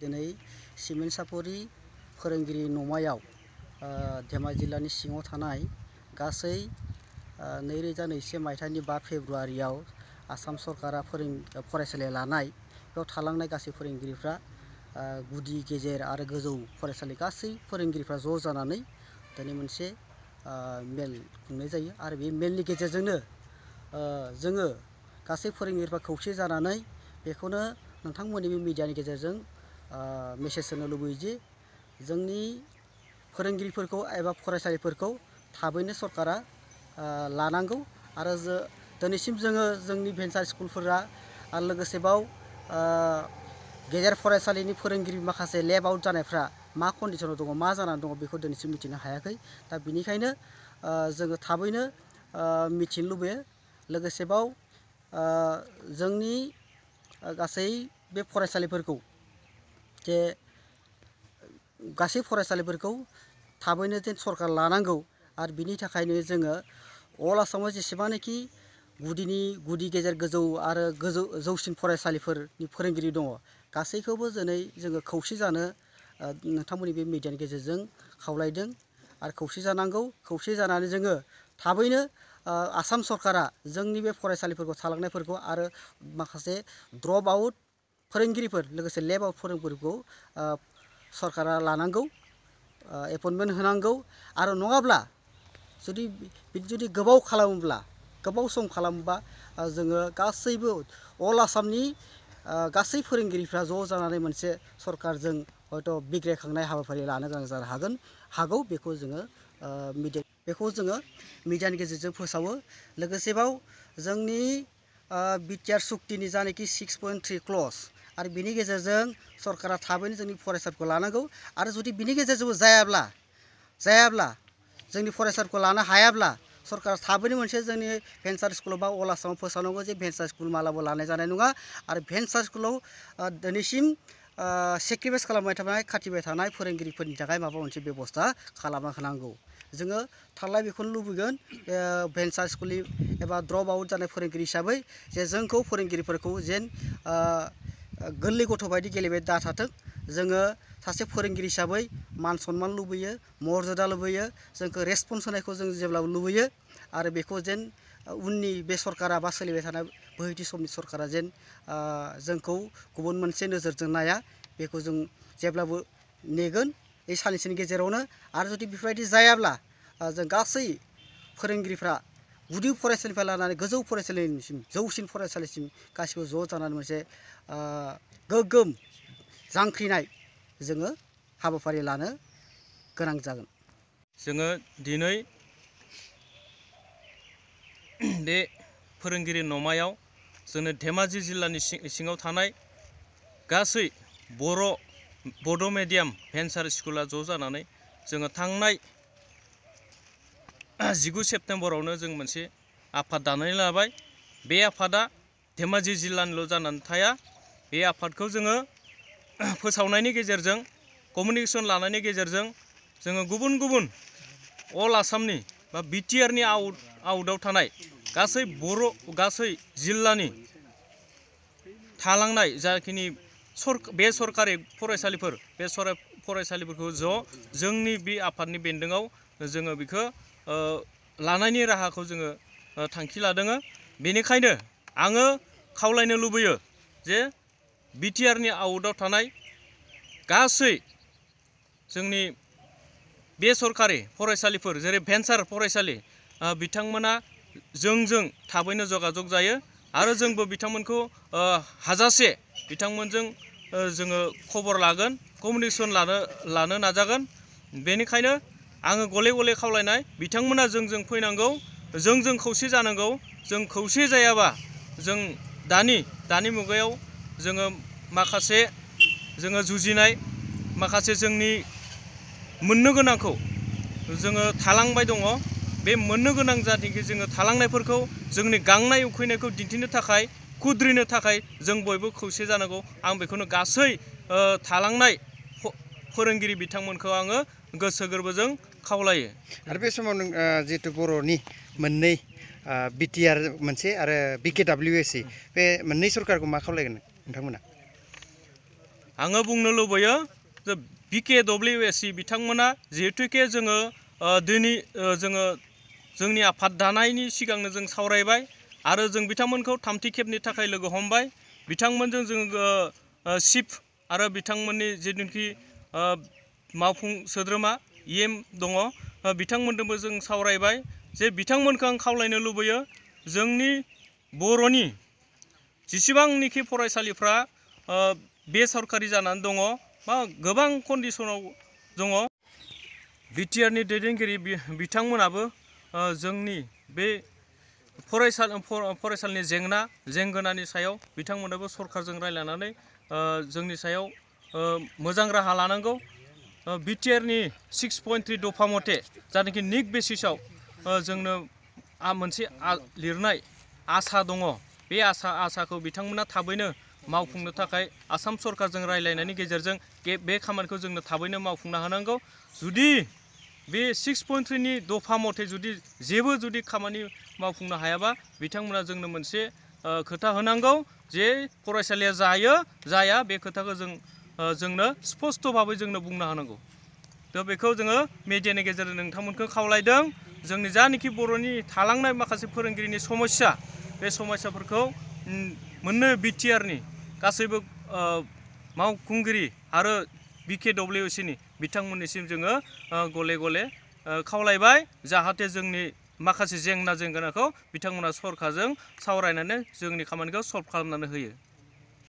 दिनै सिमेन्ट सापरि फोरोंगिरि नमायाव धेमाजि जिल्लानि सिङाव थानाय गासै 2021 मायथाइनि 5 फेब्रुआरियाव आसाम सरकारा फरायसालि लानाय बेयाव थालांनाय गासै फोरोंगिरिफ्रा गुदि गेजेर आरो गोजौ फरायसालि गासै फोरोंगिरिफ्रा ज' जानानै दिनै मोनसे मेल खुंनाय जायो आरो बे मेलनि गेजेरजोंनो जोङो गासै फोरोंगिरिफ्रा खौसे जानानै बेखौनो नोंथांमोननि मिडियानि गेजेरजों मेसेज होनो लुबैयो जे जोंनि फोरोंगिरिफोरखौ एबा फरायसालिफोरखौ थाबैनो सरकारा लानांगौ आरो दिनैसिम जोङो जोंनि भेन्सार स्कुलफोरा आरो लोगोसेबाव गेजेर फरायसालिनि फोरोंगिरि माखासे लेब आउट जानायफ्रा मा कन्डिशनाव दङ मा जानानै दङ बेखौ दिनैसिम मिथिनो हायाखै दा बिनिखायनो जोङो थाबैनो मिथिनो लुबैयो लोगोसेबाव जोंनि गासै बे फरायसालिफोरखौ जे गासै फरायसालिफोरखौ थाबैनो जेन सरकार लानांगौ आरो बिनि थाखायनो जोङो अल आसामाव जेसेबांनाखि गुदि गेजेर गोजौ आरो जौसिन फरायसालिफोरनि फोरोंगिरि दङ गासैखौबो दिनै जोङो खौसे जानो नोंथांमोननि बे मिडियानि गेजेरजों खावलायदों आरो खौसे जानांगौ खौसे जानानै जोङो थाबैनो आसाम सरकारा जोंनि बे फरायसालिफोरखौ थालांनायफोरखौ आरो माखासे ड्रप आउट फोरोंगिरिफोर लोगोसे लेब आउट फोरोंगिरिफोरखौ सरकारा लानांगौ एपइन्टमेन्ट होनांगौ आरो नङाब्ला जुदि गोबाव खालामोब्ला गोबाव सम खालामोबा जोङो गासैबो अल आसामनि गासै फोरोंगिरिफ्रा ज' जानानै मोनसे सरकारजों हयथ' बिग्रायखांनाय हाबाफारि लानो गोनां जानो हागौ बेखौ जोङो मिडियानि गेजेरजों फोसावो लोगोसेबाव जोंनि बिटिआर सुक्तिनि जानाखि 6.3 क्लज आरो बिनि गेजेरजों सरकारा थाबैनो जोंनि फरायसाफोरखौ लानांगौ आरो जुदि बिनि गेजेरजोंबो जायाब्ला जोंनि फरायसाफोरखौ लानो हायाब्ला सरकारा थाबैनो मोनसे जोंनि भेन्सार स्कुल बा अल आसामाव फोसावनांगौ जे भेन्सार स्कुल मालाबा लानाय जानाय नङा आरो भेन्सार स्कुलाव दिनैसिम सेक्रिफाइस खाथिबाय थानाय फोरोंगिरिफोरनि थाखाय माबा मोनसे बेबस्था खालामना होनांगौ जोङो थारला बेखौनो लुबैगोन भेन्सार स्कुलनि एबा ड्रप आउट जानाय फोरोंगिरि हिसाबै जे जोंखौ फोरोंगिरिफोरखौ जेन गोरलै गथ' बायदि गेलेबाय दाथाथों जोङो सासे फोरोंगिरि हिसाबै मान सन्मान लुबैयो मर्यादा लुबैयो जोंखौ रेसपन्स होनायखौ जों जेब्लाबो लुबैयो आरो बेखौ जेन उननि बे सरकारा बा सोलिबाय थानाय बोहैथि समनि सरकारा जेन जोंखौ गुबुन मोनसे नोजोरजों नाया बेखौ जों जेब्लाबो नेगोन बे साननैसोनि गेजेरावनो आरो जुदि बेफोरबायदि जायाब्ला जों गासै फोरोंगिरिफ्रा गुदि फरायसालिनिफ्राय लानानै गोजौ फरायसालिसिम जौसिन फरायसालिसिम गासिबो ज' जानानै मोनसे गोग्गोम जांख्रिनाय जोङो हाबाफारि लानो गोनां जागोन जोङो दिनै बे फोरोंगिरि नमायाव जोङो धेमाजि जिल्लानि सिङाव थानाय गासै बड' मिडियाम भेन्सार स्कुला ज' जानानै जोङो थांनाय 19 सेप्तेम्बरावनो जों मोनसे आफाद दानानै लाबाय बे आफादा धेमाजि जिल्लानिल' जानानै थाया बे आफादखौ जोङो फोसावनायनि गेजेरजों कमिउनिकेसन लानायनि गेजेरजों जोङो गुबुन अल आसामनि बा बिटिआरनि आउटआव थानाय गासै जिल्लानि थालांनाय जाखिनि बे सरकारि फरायसालिफोर बे फरायसालिफोरखौ जोंनि बे आफादनि बेन्दोङाव जोङो बेखौ लानायनि राहाखौ जोङो थांखि लादों बेनिखायनो आङो खावलायनो लुबैयो जे बिटिआरनि आउटआव थानाय गासै जोंनि बेसरकारि फरायसालिफोर जेरै भेन्सार फरायसालि बिथांमोना जोंजों थाबैनो जगाजग जायो आरो जोंबो बिथांमोनखौ हाजासे बिथांमोनजों जोङो खबर लागोन कमिउनिकेसन लानो नाजागोन बेनिखायनो आङो गले खावलायनाय बिथांमोना जोंजों फैनांगौ जोंजों खौसे जानांगौ जों खौसे जायाबा जों दानि मुगायाव जोङो माखासे जोङो जुजिनाय माखासे जोंनि मोननो गोनांखौ जोङो थालांबाय दङ बे मोननो गोनां जाहाथे जोङो थालांनायफोरखौ जोंनि गांनाय उखैनायखौ दिन्थिनो थाखाय खुद्रिनो थाखाय जों बयबो खौसे जानांगौ आं बेखौनो गासै थालांनाय फोरोंगिरि बिथांमोनखौ आङो गोसो गोरबोजों खावलायो आरो बे समाव नों जिहेतु बर'नि मोननै बिटिआर मोनसे आरो बिकेडब्लिउएसि बे मोननै सरकारखौ मा खावलायगोन नोंथांमोना आङो बुंनो लुबैयो जे BKWSC बिथांमोना जिहेतुके जोङो दिनै जोङो जोंनि आफाद दानायनि सिगांनो जों सावरायबाय आरो जों बिथांमोनखौ थामथि खेबनि थाखाय लोगो हमबाय बिथांमोनजों जोङो चिफ आरो बिथांमोननि जिथुनाखि मावफुं सोद्रोमा EM दङ बिथांमोनजोंबो जों सावरायबाय जे बिथांमोनखौ आं खावलायनो लुबैयो जोंनि बर'नि जेसेबांनिखि फरायसालिफ्रा बेसरकारि जानानै दङ बा गोबां कन्डिसनाव दङ BTRनि दैदेनगिरि बिथांमोनाबो जोंनि बे फरायसालिनि जेंगोनानि सायाव बिथांमोनाबो सरकारजों रायलायनानै जोंनि सायाव मोजां राहा लानांगौ BTRनि 6.3 दफा मथे जायनाखि निक बेसिसाव जोंनो मोनसे लिरनाय आसा दङ बे आसाखौ बिथांमोना थाबैनो मावफुंनो थाखाय आसाम सरकारजों रायलायनायनि गेजेरजों बे खामानिखौ जोंनो थाबैनो मावफुंनो हानांगौ जुदि बे 6.3 नि दफा मथे जुदि खामानि मावफुंनो हायाबा बिथांमोना जोंनो मोनसे खोथा होनांगौ जे फरायसालिया जाया बे खोथाखौ जोंनो स्पष्ट भाबै जोंनो बुंनो हानांगौ दा बेखौ जोङो मिडियानि गेजेरजों नोंथांमोनखौ खावलायदों जोंनि जानाखि बर'नि थालांनाय माखासे फोरोंगिरिनि समस्या बे समस्याफोरखौ मोननो BTRनि गासैबो मावफुंगिरि आरो BKWSCनि बिथांमोननिसिम जोङो गले गले खावलायबाय जाहाथे जोंनि माखासे जेंनाखौ बिथांमोना सरकारजों सावरायनानै जोंनि खामानिखौ सल्भ खालामनानै होयो